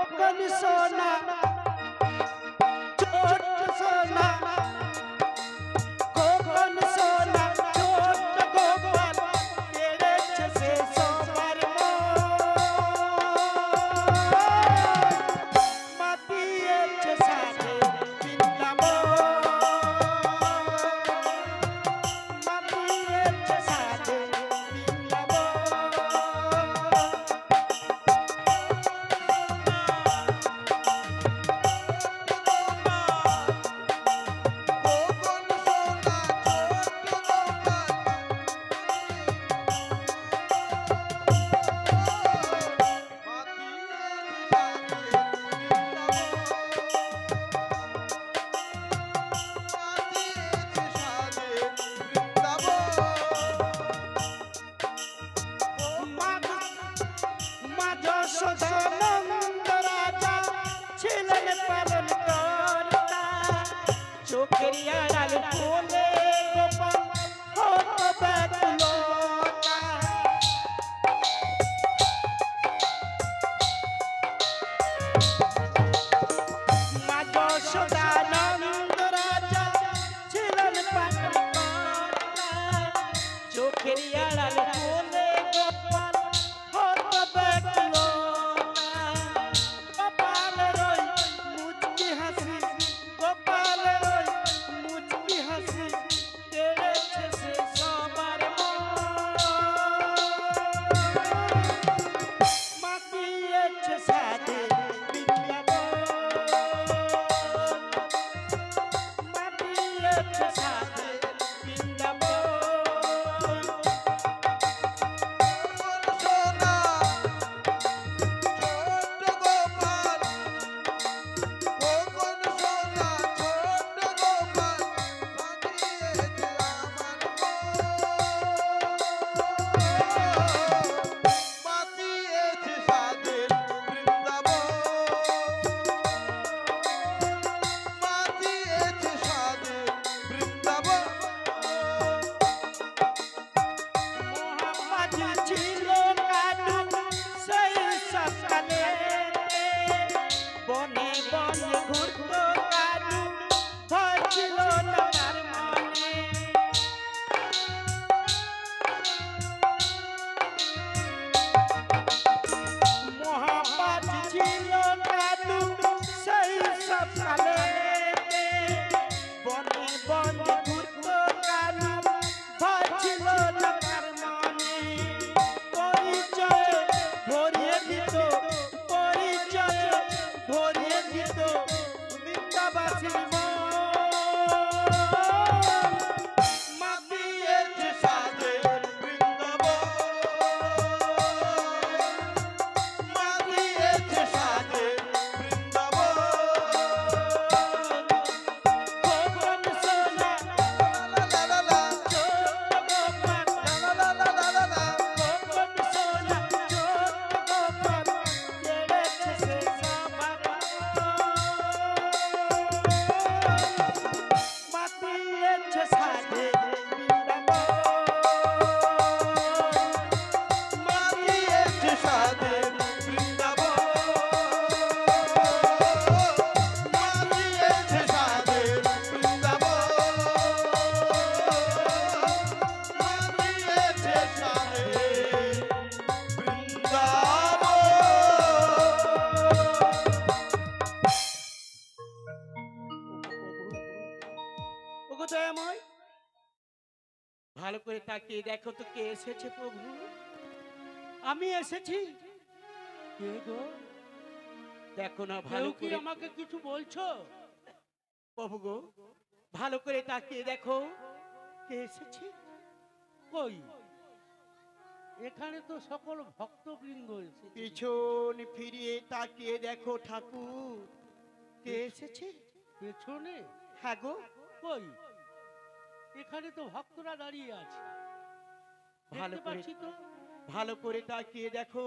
Cocoon সোনা ছোট সোনা কোকন সোনা ছোট গোপাল কেড়েছে সে সবার মাতিয়েছে সাথে বৃন্দাবন মাতিয়েছে সাথে সদানন্দ রাজা ছিলেন পালন কর্তা চোখের আড়াল বলে গোপাল হত ব্যাকুলতা মা যশোদানন্দ রাজা ছিলেন পালন কর্তা চোখের আড়াল বলে গোপাল হত ব্যাকুলতা ভালো করে তাকিয়ে দেখো তো কে এসেছে প্রভু আমি এসেছি কে গো দেখো না ভালো করে আমাকে কিছু বলছো প্রভু গো ভালো করে তাকিয়ে দেখো কে এসেছে কই এখানে তো সকল ভক্তবৃন্দ এসেছে পিছন ফিরিয়ে তাকিয়ে দেখো ঠাকুর কে এসেছে পেছনে হ্যাঁ গো কই এখানে তো ভক্তরা দাঁড়িয়ে আছে ভালো করে তাকিয়ে দেখো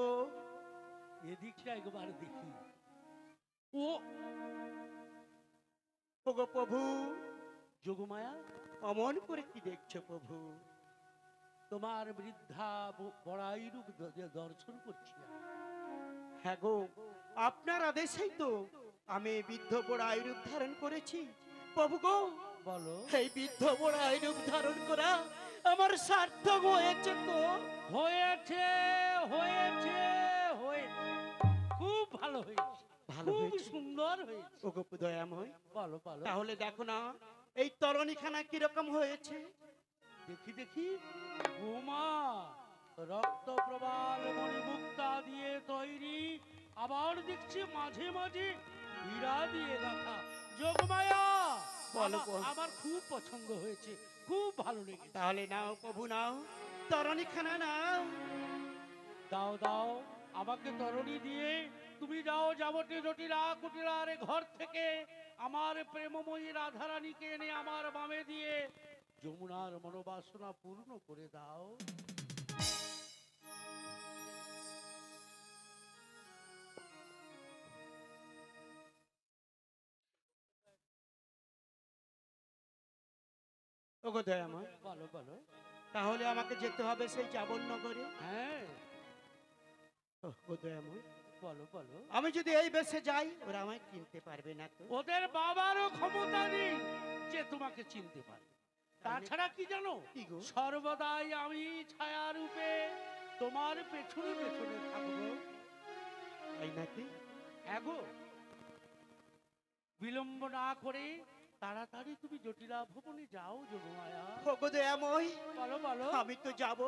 এদিকটা একবার দেখি ও ওগো প্রভু যোগমায়া অমন করে কি দেখছো প্রভু তোমার বৃদ্ধা বড়াই রূপ দর্শন করছি হ্যাঁ গো, আপনার আদেশেই তো আমি বৃদ্ধ বড়াই রূপ ধারণ করেছি। প্রভু গো, বলো। এই বৃদ্ধ বড়াই রূপ ধারণ করা আমার সার্থক হয়েছে তো? হয়েছে হয়েছে হয়েছে, খুব ভালো হয়েছে, ভালো খুব হয়েছে। সুন্দর হয়েছে। ওগো দয়াময়, বলো বলো। তাহলে দেখো না এই তরণীখানা কিরকম হয়েছে। দেখি দেখি। বোমা রক্ত প্রবাল মণিমুক্তা দিয়ে তৈরি, আবার দেখছি মাঝে মাঝে হীরা দিয়ে গাঁথা। যোগমায়া, বলো, আমার খুব পছন্দ হয়েছে, খুব ভালো লেগেছে। তাহলে নাও প্রভু, নাও তরণীখানা নাও। দাও দাও আমাকে তরণী দিয়ে তুমি যাও যাবতীয় জটিলা কুটিলার ঘর থেকে আমার প্রেমময়ী রাধারানীকে এনে আমার বামে দিয়ে যমুনার মনোবাসনা পূর্ণ করে দাও। ওগো দয়াময়, বলো বলো। তাহলে আমাকে যেতে হবে সেই চাবননগরে। হ্যাঁ ওগো দয়াময়, বলো বলো। আমি যদি এই বেশে যাই ওরা আমায় চিনতে পারবে না তো? ওদের বাবারও ক্ষমতা নেই যে তোমাকে চিনতে পারে। তাছাড়া কি জানো, কি গো? সর্বদাই আমি ছায়া রূপে তোমার পেছনে পেছনে থাকবো। তাই নাকি? এগো বিলম্ব না করে তাড়াতাড়ি তুমি জটিলা ভবনে যাও যোগমায়া। ওগো দয়াময়, বলো বলো। আমি তো যাব,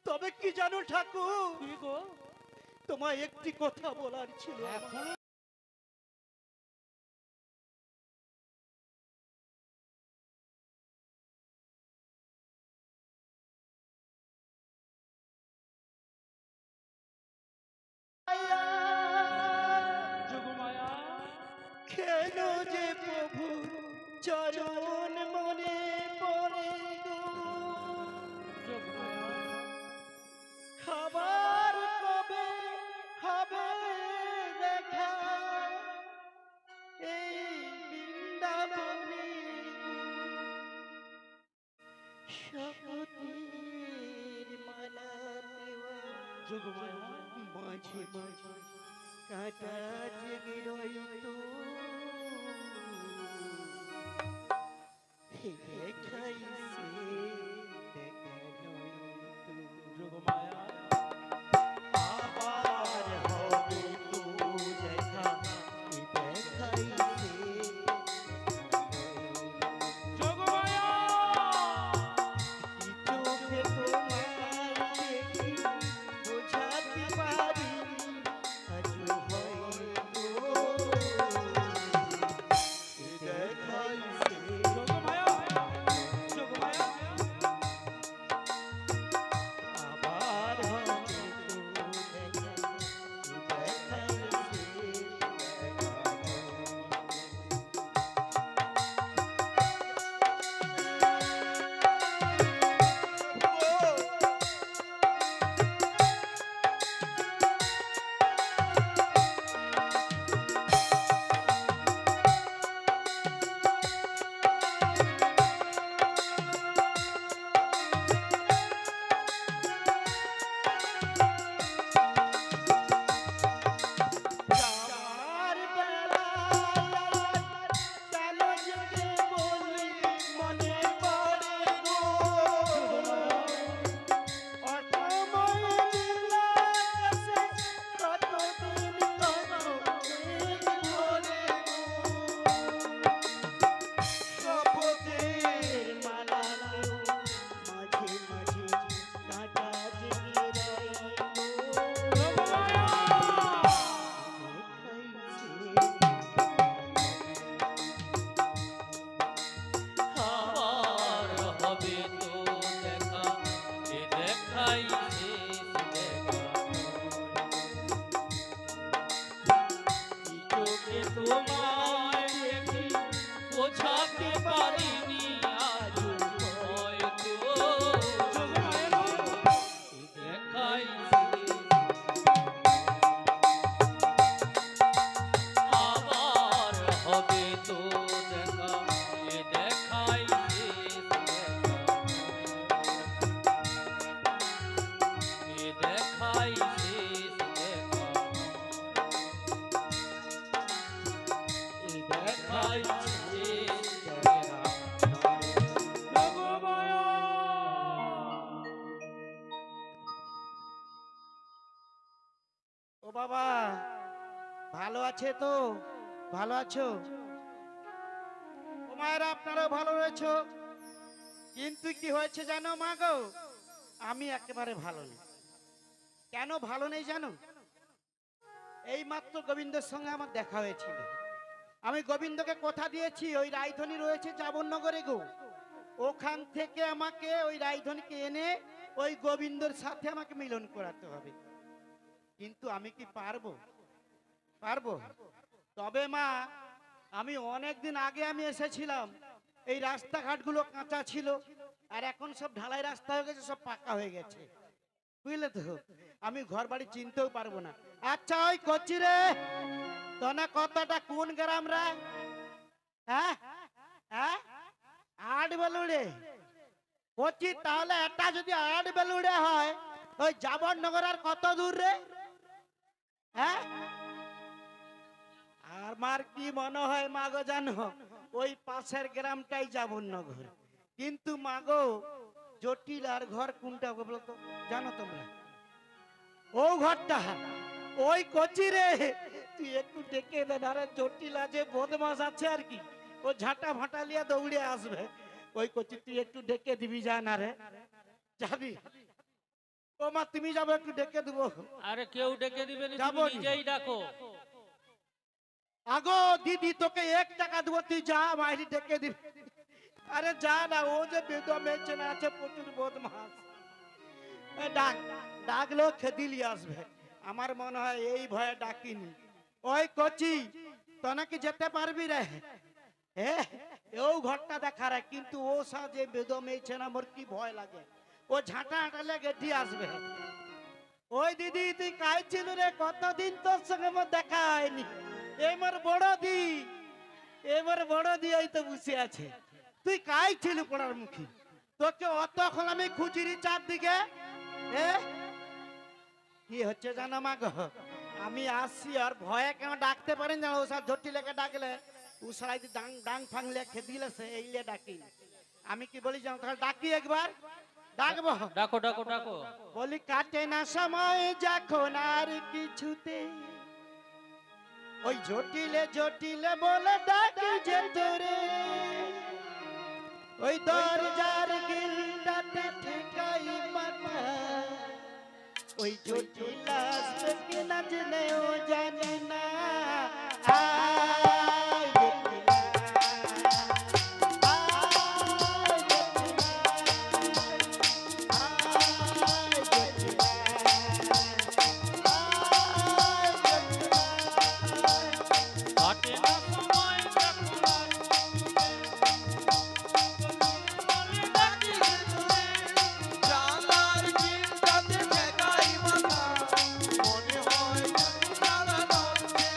তবে কি জানো ঠাকুর, কি গো? তোমায় একটি কথা বলার ছিল। এখনো যোগমায়া। কেন যে প্রভু চরণ মনে পড়ে গো, যোগমায়া। খাবার কবে হবে দেখা এই বৃন্দাবনে, শপথের মালা দেওয়া যোগমায়া। মাঝে মাঝে কাঁটা জেগে রইতো, দেখাইছে দেখা নয়তো। যোগমায়া। আবার হবে তো দেখা, দেখাইছে যোগমায়া। চোখে তোমায় দেখি বোঝাতে পারি, আজও হয়তো দেখাইছে। যোগমায়া। যোগমায়া। আবার হবে তো দেখা, দেখাইছে চার বেলায় কালো জেগে বলি মনে পড়ে গো, অসময় নীলাকাশে কতদিন কতদিন ধরে গো, শপথের মালা মাঝে মাঝে কাঁটা জেগে রয় গো। আবার হবে তো দেখা, এ দেখাই শেষ দেখা। চোখে তোমায় দেখি বোঝাতে পারিনি আজও হয়তো, এ দেখাই শেষ। আবার হবে তো দেখা, এ দেখাই শেষ দেখা। এ দেখাই শেষ দেখা। দেখাইছে তেরা নাম। ওগো মায়া। ও বাবা, ভালো আছে তো? ভালো আছো? ও মায়েরা, আপনারাও ভালো রয়েছো? কিন্তু কি হয়েছে জানো মা গো, আমি একেবারে ভালো নেই। কেন ভালো নেই জানো? এই মাত্র গোবিন্দের সঙ্গে আমার দেখা হয়েছিল। আমি গোবিন্দকে কথা দিয়েছি ওই রায়ধনী রয়েছে জাবননগরে গো, ওখান থেকে আমাকে ওই রায়ধনীকে এনে ওই গোবিন্দর সাথে আমাকে মিলন করাতে হবে। কিন্তু আমি কি পারবো? পারবো? তবে মা, আমি অনেক দিন আগে আমি এসেছিলাম, এই রাস্তাঘাটগুলো কাঁচা ছিল, আর এখন সব ঢালাই রাস্তা হয়ে গেছে, সব পাকা হয়ে গেছে, বুঝলে তো? আমি ঘর বাড়ি চিনতেও পারবো না। আচ্ছা ওই করছি রে, তোনা কথাটা কোন গ্রাম রে? হ্যাঁ হ্যাঁ, আট বেলুড়ে করছি। তাহলে এটা যদি আট বেলুড়ে হয়, ওই জাবরনগর আর কত দূর রে? হ্যাঁ, আমার কি মনে হয় মাগো জানো, ওই পাশের গ্রামটাই জাবরনগর। কিন্তু মাগো, জটিল আর ঘর কোনটা বলো তো, জানো তোমরা? ও ঘরটা ওই কচি রে, তুই একটু ডেকে দে না রে। জটিল আছে, বদমাস আছে আর কি, ও ঝাঁটা ফাটা লিয়া দৌড়ে আসবে। ওই কচি তুই একটু ডেকে দিবি, যা না রে, যাবি? ও মা, তুমি যাবো, একটু ডেকে দেবো। আরে কেউ ডেকে দিবে না, যাবো তুমি নি। নিজেই ডাকো। আগো দিদি, তোকে 1 টাকা দেবো, তুই যা, মাইরি ডেকে দিবি। আরে যা না, ও যে বেদম না আছে, প্রচুর বদমাস। ডাক ডাকলো খেদিলি আসবে। আমার মনে হয় এই ভয়ে ডাকিনি। ওই কচি, তো নাকি যেতে পারবি রে? ও ঘরটা দেখা রে, কিন্তু ও সাজে বেদম না, মোর কি ভয় লাগে। ও ঝাঁটা হাঁটালে গেটি আসবে। ওই দিদি, তুই কাই ছিল রে? কতদিন তোর সঙ্গে মোর দেখা হয়নি। এবার বড় দি, এবার বড় দি এই তো বসে আছে। তুই কাই ছিল পড়ার মুখী? তোকে অতক্ষণ আমি খুঁজিরি চারদিকে। কি হচ্ছে জানো মা গো, আমি আসছি আর ভয়ে কেন ডাকতে পারেন জানো? ওসব ঝটি লেগে ডাকলে উসারাই ডাং ডাং ফাং লেখে দিলে সে এইলে ডাকি। আমি কি বলি জানো, তাহলে ডাকি একবার, ডাকবো। ডাকো ডাকো ডাকো। বলি কাটে না সময় যখন আর কিছুতে, ওই জটিলে জটিলে বলে ডাকি যে তোরে, ওই দরজার গিলটাতে ঠেকাই মাথা, ওই জটিল আসবে কি না জেনেও জানে না। আয় জটিলা, আয় জটিলা, আয় জটিলা, আয় জটিলা। কাটে না সময় যখন আর বলে ডাকি যে তোরে, জানার চিন্তাতে ঠেকাই মাথা, মনে হয় জানা নড়ছে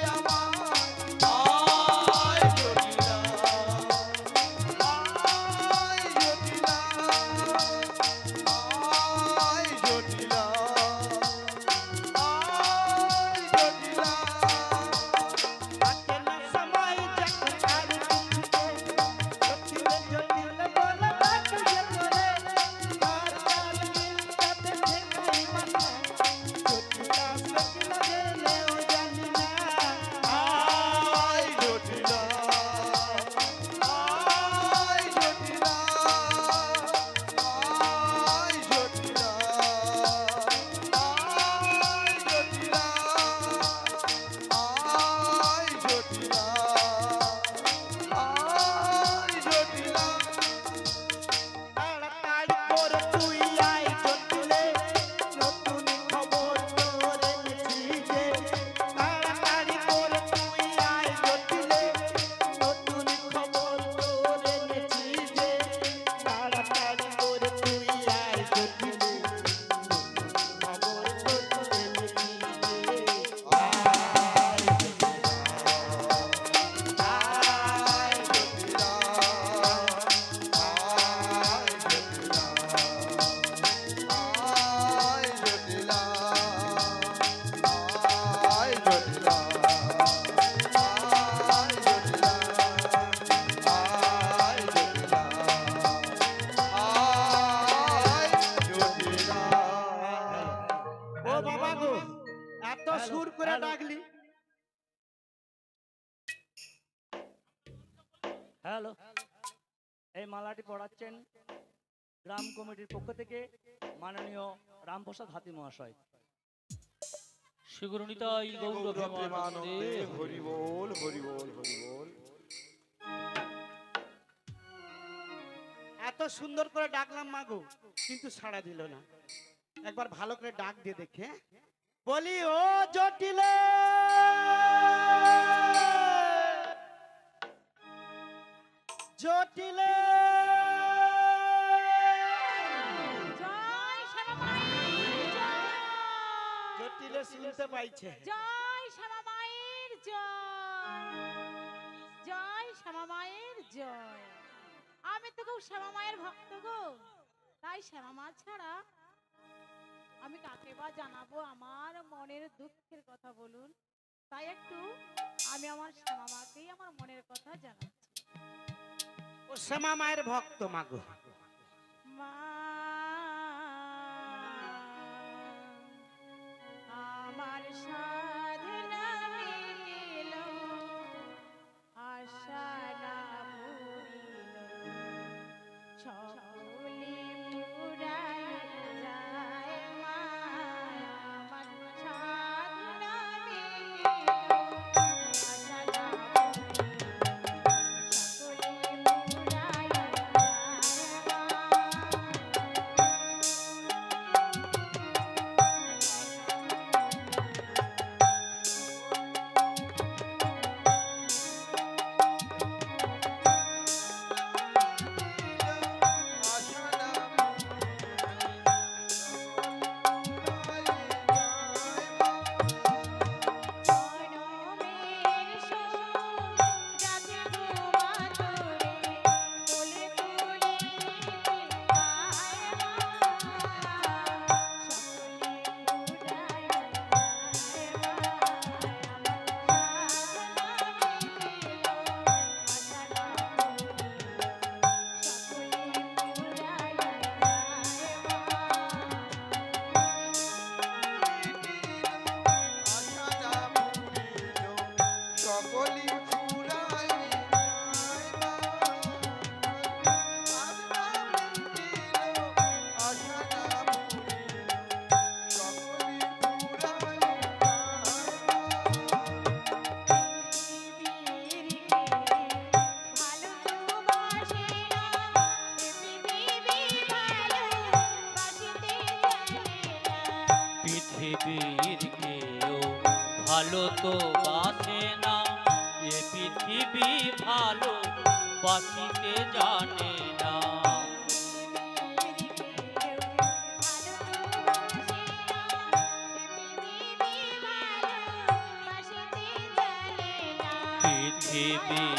হ্যালো, এই মালাটি পড়াচ্ছেন গ্রাম কমিটির পক্ষ থেকে মাননীয় রামপ্রসাদ হাতি মহাশয়। শিগুরুনিতাই গৌর প্রেমানন্দে হরি বল হরি বল হরি বল। এত সুন্দর করে ডাকলাম মাগো, কিন্তু সাড়া দিল না। একবার ভালো করে ডাক দিয়ে দেখে বলি, ও জটিলে জটিলে। জয় শ্যামা মায়ের জয়। জটিলে শুনতে পাইছে। জয় শ্যামা মায়ের জয়। জয় শ্যামা মায়ের জয়। আমি তো খুব শ্যামা মায়ের ভক্ত গো, তাই শ্যামা মা ছাড়া আমি কাকে বা জানাবো আমার মনের দুঃখের কথা বলুন। তাই একটু আমি আমার শ্যামা মাকেই আমার মনের কথা জানাচ্ছি। ও শ্যামা মায়ের ভক্ত মাগো। মা আমার সাধনা মিটিল, আশা না ভুলিল, সকলে পুরায় যায় মা। আমার সাধনা মিটিল, আশা না ভুলিল, সকলে পুরায় যায় মা। জনমের সুখ যাতে ঘুমাতুরে কোলে তুলিতে পায় মা। সকলে পুরায় যায় মা। আমার সাধনা মিটিল, আশা না ভুলিল, সকলে পুরায় যায় মা। সকলি ফুরাই পৃথিবীর কেউ ভালো তো বাসে না, এ পৃথিবী ভালো বাসিতে জানে না। পৃথিবীর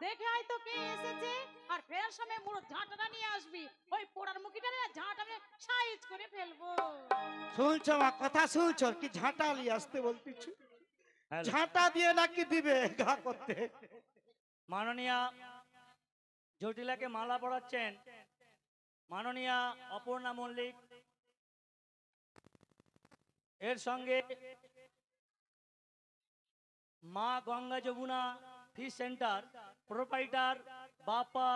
দেখে হয়তো কে এসেছে, আর ফেরার সময় মুড়ো ঝাঁটাটা নিয়ে আসবি। ওই পোড়ার মুখিটা নিয়ে ঝাঁটা আমি সাইজ করে ফেলবো। শুনছো মা কথা শুনছো কি ঝাঁটা নিয়ে আসতে বলতেছি? হ্যালো। ঝাঁটা দিয়ে নাকি দিবে ঘা করতে? মাননীয়া জটিলাকে মালা পরাচ্ছেন মাননীয়া অপর্ণা মল্লিক, এর সঙ্গে Maa Ganga Yamuna fish centre proprietor Bapa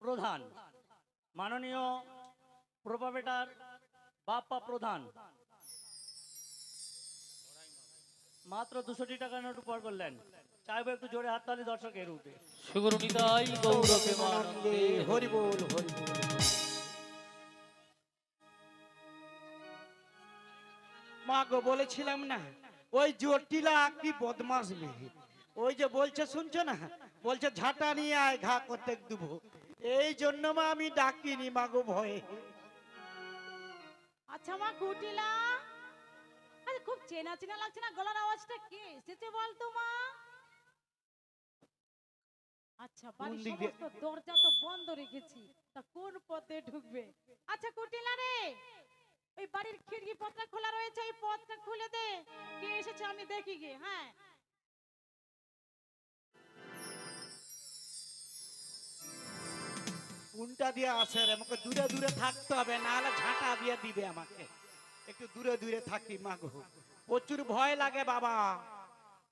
Pradhan, মাননীয় প্রোপাইটার বাপ্পা প্রধান মাত্র 200 টাকা নোট উপহার করলেন। চাইবো একটু জোরে হাততালি দর্শকের উঠে। সুগুরুনিতাই গৌরবে মানন্দে হরি বল হরি বল। মা গো বলেছিলাম না ওই জটিলা কি বদমাস মেয়ে, ওই যে বলছে শুনছো না, বলছে ঝাঁটা নিয়ে আয় ঘা করতে দেবো, এই জন্য মা আমি ডাকিনি মা গো ভয়ে। আচ্ছা মা কুটিলা, আরে খুব চেনা চেনা লাগছে না গলার আওয়াজটা, কে এসেছে বলতো মা? আচ্ছা বাড়ির কোন দিক দিয়ে? সমস্ত দরজা তো বন্ধ রেখেছি, তা কোন পথে ঢুকবে? আচ্ছা কুটিলা রে, ওই বাড়ির খিড়কি পথটা খোলা রয়েছে, এই পথটা খুলে দে, কে এসেছে আমি দেখি গে। হ্যাঁ কোনটা দিয়ে আসে রে? আমাকে দূরে দূরে থাকতে হবে, নাহলে ঝাঁটা দিয়ে দিবে আমাকে। একটু দূরে দূরে থাকি মা গো, প্রচুর ভয় লাগে বাবা।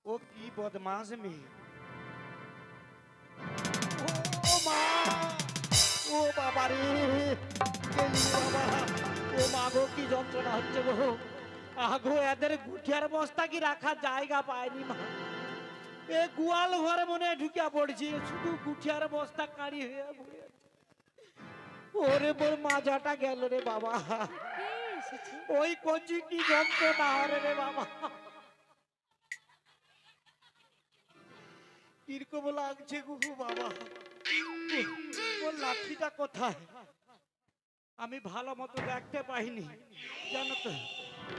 ও কি বদমাস মেয়ে। ও মা, ও বাবা রে, গেলি বাবা। ও মা গো কি যন্ত্রণা হচ্ছে গো। আগো এদের গুঠিয়ার বস্তা কি রাখার জায়গা পায়নি মা। এ গোয়াল ঘরে মনে হয় ঢুকিয়া পড়ছি, শুধু গুঠিয়ার বস্তা কাড়ি হয়ে পড়ে আছে। ওরে মোর মাজাটা গেল রে বাবা। কে এসেছে? ওই কচি কি যন্ত্রণা হরে রে বাবা, কিরকম লাগছে গুহু বাবা। ওর লাঠিটা কোথায় আমি ভালো মতো দেখতে পাইনি জানো তো।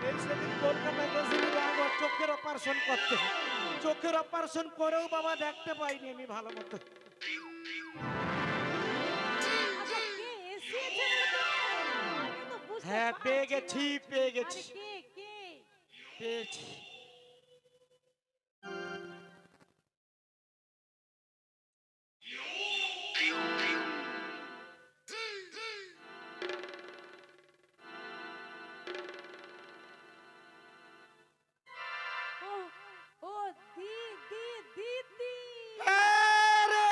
এই সেদিন কলকাতায় গেছিলাম আমার চোখের অপারেশন করতে, চোখের অপারেশন করেও বাবা দেখতে পাইনি আমি ভালো মতো। আচ্ছা কে এসেছে বলতো? আমি তো বুঝতে হ্যাঁ পারছি পেয়ে না। গেছি পেয়ে গেছি আরে কে কে? পেয়েছি। ও ও দি দি দিদি। আরে!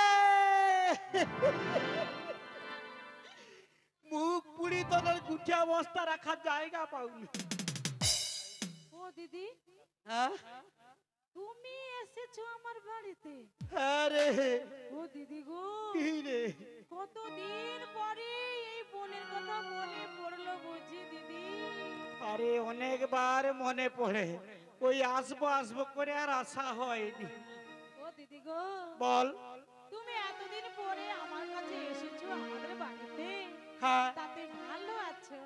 মুখ পুড়ি তোদের গুঠিয়া বস্তা রাখার জায়গা পাউনি। ও দিদি, হ্যাঁ? তুমি এসেছো আমার বাড়িতে? আরে ও দিদি গো, কি রে? কতদিন পরে এই বোনের কথা মনে পড়লো বুঝি দিদি। আরে অনেকবার মনে পড়ে, ওই আসবো আসবো করে আর আশা হয়নি। ও দিদি গো, বল। তুমি এতদিন পরে আমার কাছে এসেছো আমাদের বাড়িতে, হ্যাঁ তাতে ভালো আছো?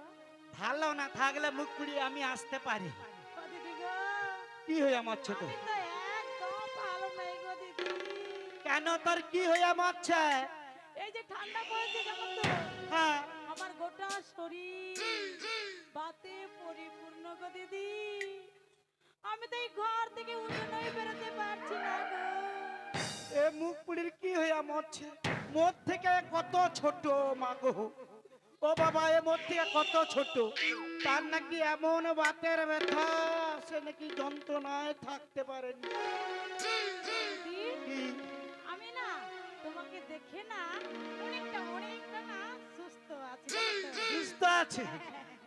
ভালো না থাকলে মুখ পুড়িয়ে আমি আসতে পারি? ও দিদি গো, কি হয়ে আমার ছোট? আমি তো একদম ভালো নাই গো দিদি। কেন তোর কি হয়ে মারছে? এই যে ঠান্ডা পড়েছে জানো তো, হ্যাঁ আমার গোটা শরীর বাতে পরিপূর্ণ গো দিদি। আমি তো এই ঘর থেকে উঠোনেই বেরোতে পারছি না গো। এ মুখ পুড়ির কি হয়ে মরছে? মোর থেকে কত ছোট মাগো। ও বাবা এ মোর থেকে কত ছোট, তার নাকি এমন বাতের ব্যথা সে নাকি যন্ত্রণায় থাকতে পারেনি। দিদি, কি? আমি না তোমাকে দেখে না অনেকটা না সুস্থ আছি জানো তো? সুস্থ আছে?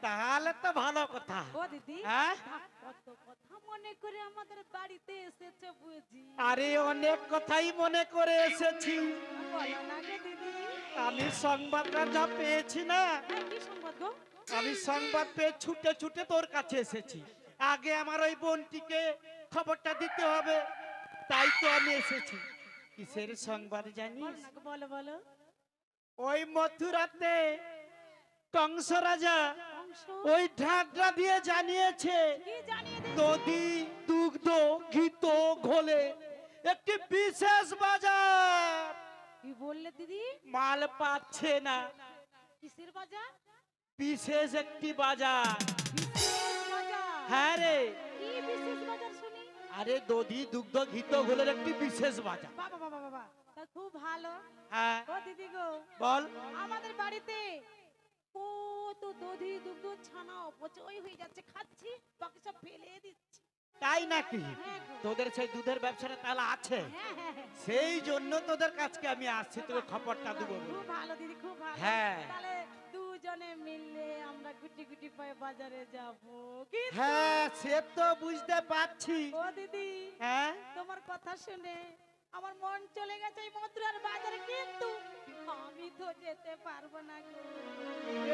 তাহলে তো ভালো কথা। ও দিদি, হ্যাঁ? কত কথা মনে করে আমাদের বাড়িতে এসেছো বুঝি। আরে অনেক কথাই মনে করে এসেছি। বলো না গো দিদি। আমি সংবাদটা যা পেয়েছি না, হ্যাঁ, কি সংবাদ গো? আমি সংবাদ পেয়ে ছুটে ছুটে তোর কাছে এসেছি। আগে আমার ওই বোনটিকে খবরটা দিতে হবে, তাই তো আমি এসেছি। কিসের সংবাদ বলো জানিস? না গো, বলো বলো। ওই মথুরাতে কংস রাজা অংশ ওই ঢাকটা দিয়ে জানিয়েছে কি জানিয়ে দিয়েছে? দধি দুগ্ধ ঘিত ঘোলে একটি বিশেষ বাজার। কি বললে দিদি? মাল পাচ্ছে না, কিসের বাজার? বিশেষ একটি বাজার। বিশেষ বাজার? হ্যাঁ রে, কি বিশেষ বাজার শুনি? আরে দধি দুগ্ধ ঘিত গুলোর একটি বিশেষ বাজার। বাবা বাবা বাবা, তা খুব ভালো। হ্যাঁ ও দিদি গো, বল। আমাদের বাড়িতে কত দধি দুগ্ধ ছানা অপচয় হয়ে যাচ্ছে, খাচ্ছি বাকি সব ফেলে দিচ্ছি। তাই নাকি? হ্যাঁ গো। তোদের সেই দুধের ব্যবসাটা তাহলে আছে, হ্যাঁ হ্যাঁ হ্যাঁ। সেই জন্য তোদের কাছকে আমি আসছি, তোকে খবরটা দেবো বলে। খুব ভালো দিদি, খুব ভালো। হ্যাঁ। তাহলে দুজনে মিললে আমরা গুটি গুটি পায়ে বাজারে যাব। কিন্তু হ্যাঁ সে তো বুঝতে পারছি। ও দিদি, হ্যাঁ তোমার কথা শুনে আমার মন চলে গেছে এই মথুরার বাজারে, কিন্তু আমি তো যেতে পারবো না গো।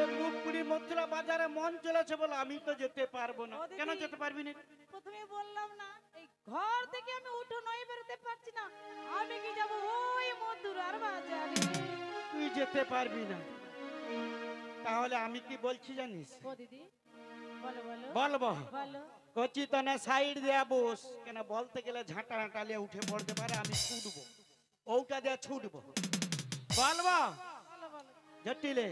এ মুখপুরি মথুরা বাজারে মন চলেছে বলে আমি তো যেতে পারবো না। ও দিদি। কেন যেতে পারবি না? প্রথমে বললাম না, এই ঘর থেকে আমি উঠোনই বেরোতে পারছি না, আমি কি যাব ওই মথুরার বাজারে? তুই যেতে পারবি না, তাহলে আমি কি বলছি জানিস? ও দিদি, বলো বলো বলবো বলো। কচি তো না সাইড দেয়া বস, কেন বলতে গেলে ঝাঁটা টালিয়ে উঠে পড়তে পারে, আমি ছুটবো, ওটা দিয়ে ছুটবো। বলবো বলো বলো। জটিলে,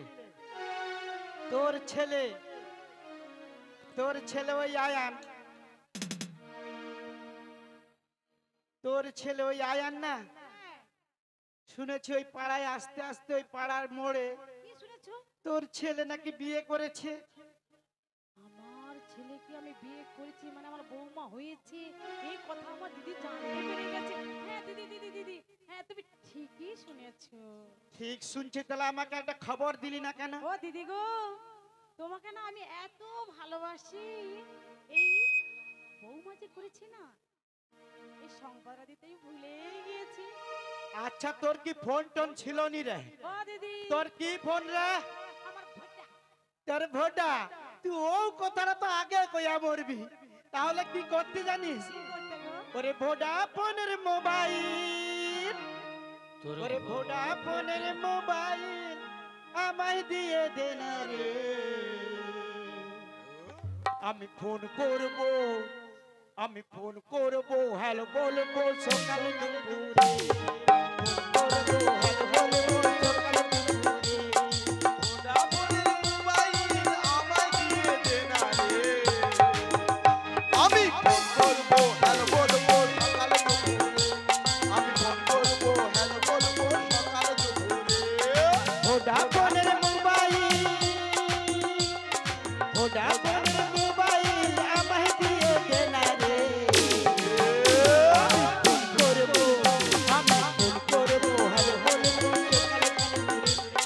তোর ছেলে ওই আয়ান, তোর ছেলে ওই আয়ান না, হ্যাঁ, শুনেছি ওই পাড়ায় আস্তে আস্তে ওই পাড়ার মোড়ে কি শুনেছো? তোর ছেলে নাকি বিয়ে করেছে। আমার ছেলেকে আমি বিয়ে করেছি মানে আমার বৌমা হয়েছে, এই কথা আমার দিদি জানতে পেরে গেছে। হ্যাঁ দিদি দিদি দিদি, হ্যাঁ তুমি ঠিকই শুনেছো। ঠিক শুনছি, তাহলে আমাকে একটা খবর দিলি না কেন? ও দিদি গো, তোমাকে না আমি এত ভালোবাসি, এই বৌমা যে করেছি না, এই সংবাদটা দিতেই ভুলে গিয়েছি। আচ্ছা তোর কি ফোন টোন ছিল নি রে? ও দিদি, তোর কি ফোন রে? আমার ভোটা। তোর ভোটা? তুই ও কথাটা তো আগে কইয়া মরবি, তাহলে কি করতে জানিস? কি করতে গো? ওরে ভোডাফোনের মোবাইল, ওরে ভোডাফোনের মোবাইল আমায় দিয়ে দে না রে, আমি ফোন করব, আমি ফোন করব, হ্যালো বলবো সকাল দুপুরে, ফোন করব, হ্যালো বলবো সকাল দুপুরে। ভোডাফোনের মোবাইল আমায় দিয়ে দে না রে। আমি ফোন করবো, হ্যালো বলবো সকাল দুপুরে। আমি ফোন করবো, হ্যালো বলবো সকাল দুপুরে। ভোডাফোনের মোবাইল, ভোডাফোনের মোবাইল আমায় দিয়ে দে না রে, ফোন করবো, আমি ফোন করবো, হ্যালো বলবো সকাল দুপুরে,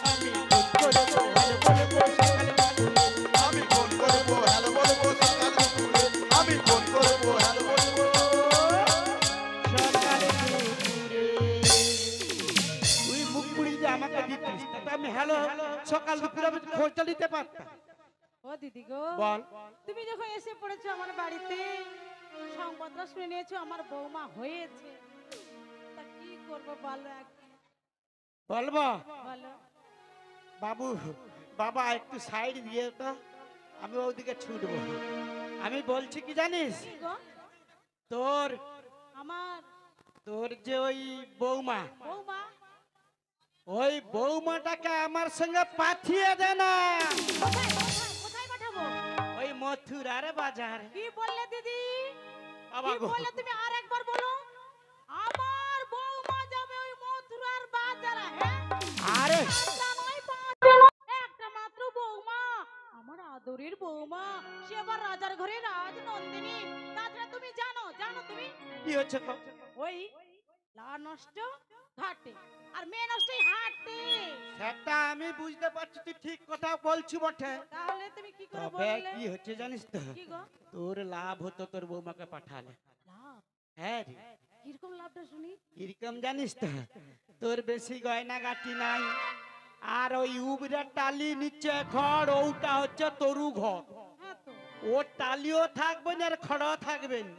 আমি ফোন করবো, হ্যালো বলবো সকাল দুপুরে, আমি ফোন করবো, হ্যালো বলবো সকাল দুপুরে। আমি ফোন করবো, হ্যালো বলবো। সকাল দুপুরে। তুই মুখ পুড়িয়ে যে আমাকে দিতিস, তাতে আমি হ্যালো সকাল দুপুরে আমি খোঁজটা নিতে পারতাম। ও দিদি গো, বল। তুমি যখন এসে পড়েছো আমার বাড়িতে, সংবাদটা শুনে নিয়েছো আমার বৌমা হয়েছে, তা কি করবো বলো এখন? বলবো বলো। বাবু, বাবা একটু সাইড দিয়ে তো, আমি ওদিকে ছুটবো। আমি বলছি কি জানিস, কি গো? তোর আমার তোর যে ওই বৌমা, বৌমা? ওই বৌমাটাকে আমার সঙ্গে পাঠিয়ে দে না কোথায় কোথায় কোথায় পাঠাবো? ওই মথুরার বাজারে। কি বললে দিদি? বাবা কি গো, বললে তুমি আরেকবার বলো? আমার বৌমা যাবে ওই মথুরার বাজারে? হ্যাঁ, আরে একটা নয়, পাঁচটা নয়, একটা মাত্র বৌমা, আমার আদরের বৌমা, সে আবার রাজার ঘরে রাজনন্দিনী। তাছাড়া তুমি জানো জানো তুমি, কি হচ্ছে গো? ওই লা নষ্ট ঘাটে আর মেয়ে নষ্টই হাটে। সেটা আমি বুঝতে পারছি, তুই ঠিক কথা বলছি বটে, তাহলে তুমি কি করে তবে বললে? কি হচ্ছে জানিস তো, কি গো? তোর লাভ হতো তোর বৌমাকে পাঠালে। লাভ? হ্যাঁ রে, কিরকম লাভটা শুনি? কিরকম জানিস তো, তোর বেশি গয়না গাটি নাই, আর ওই উবরে টালি নিচে ঘর, ওটা হচ্ছে তরু ঘর, হ্যাঁ তো, ও টালিও থাকবে না আর খড়ও থাকবে না।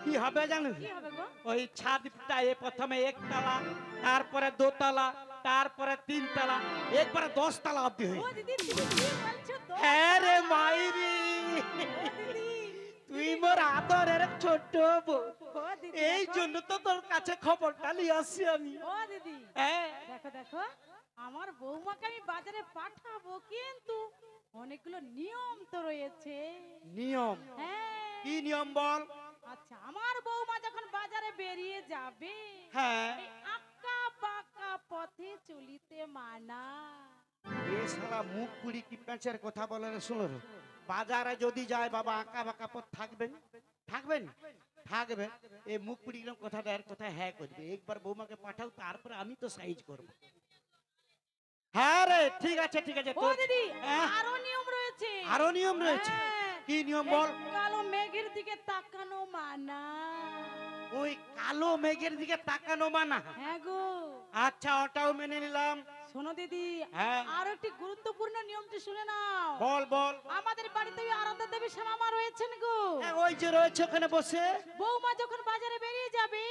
কি হবে জানো, কি হবে গো? ওই ছাদটা প্রথমে একতলা, তারপরে দোতলা, তারপরে তিনতলা, একবারে 10 তলা অব্দি ও হয়ে। দিদি তুমি কি বলছো তো? হ্যাঁ রে মাইরি, ও দিদি, তুই মোর আদরের ছোট বউ। ও দিদি দিদি এই দেখো। জন্য তো তোর কাছে খবরটা নিয়ে আসছি আমি। ও দিদি হ্যাঁ দেখো দেখো আমার বৌমাকে আমি বাজারে পাঠাবো, কিন্তু অনেকগুলো নিয়ম তো রয়েছে। নিয়ম হ্যাঁ কি নিয়ম বল? আচ্ছা, আমার বৌমা যখন বাজারে বেরিয়ে যাবে, হ্যাঁ এই আঁকা বাঁকা পথে চলিতে মানা। এ শালা মুখ পুরি কি প্যাঁচের কথা বলে রে, শুনো রে। বাজারে যদি যায় বাবা আঁকা বাঁকা পথ থাকবেন থাকবেন থাকবে। এই মুখ পুরি এরকম কথাটা আর কথা হ্যাঁ করবে। একবার বৌমাকে পাঠাও, তারপরে আমি তো সাইজ করব। হ্যাঁ রে, ঠিক আছে ঠিক আছে। ও তোর দিদি হ্যাঁ? আরো নিয়ম রয়েছে। আরো নিয়ম রয়েছে? হ্যাঁ, কি নিয়ম এই বল? কালো মেঘের দিকে তাকানো মানা। ওই কালো মেঘের দিকে তাকানো মানা? হ্যাঁ গো। আচ্ছা, ওটাও মেনে নিলাম। শোনো দিদি, হ্যাঁ। আরো একটি গুরুত্বপূর্ণ নিয়মটি শুনে নাও। বল বল। আমাদের বাড়িতে ওই আরাধ্যা দেবী শ্যামা রয়েছেন গো। হ্যাঁ, ওই যে রয়েছে ওখানে বসে। বৌমা যখন বাজারে বেরিয়ে যাবে,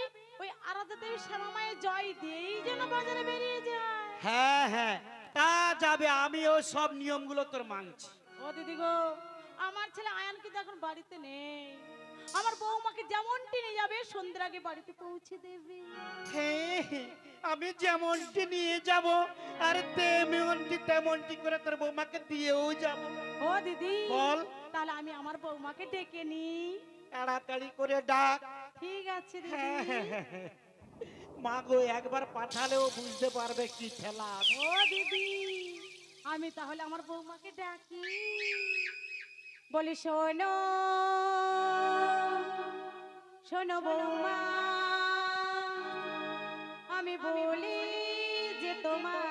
ওই আরাধ্যা দেবী শ্যামা মায়ের জয় দিয়েই যেন বাজারে বেরিয়ে যায়। হ্যাঁ হ্যাঁ, তা যাবে। আমি ওই সব নিয়মগুলো তোর মানছি। ও দিদি গো, আমার ছেলে আয়ান কিন্তু এখন বাড়িতে নেই। আমার বৌমাকে যেমনটি নিয়ে যাবে, সন্ধ্যার আগে বাড়িতে পৌঁছে দেবে। হ্যাঁ, আমি যেমনটি নিয়ে যাব আর তেমনটি করে তোর বৌমাকে দিয়েও যাব। ও দিদি বল। তাহলে আমি আমার বৌমাকে ডেকে নিই। তাড়াতাড়ি করে ডাক। ঠিক আছে হ্যাঁ, দিদি। হ্যাঁ, হ্যাঁ। মা গো, একবার পাঠালেও বুঝতে পারবে কি ঠেলা। ও দিদি আমি তাহলে আমার বৌমাকে ডাকি। বলি শোনো শোনো বৌমা, আমি বলি যে তোমার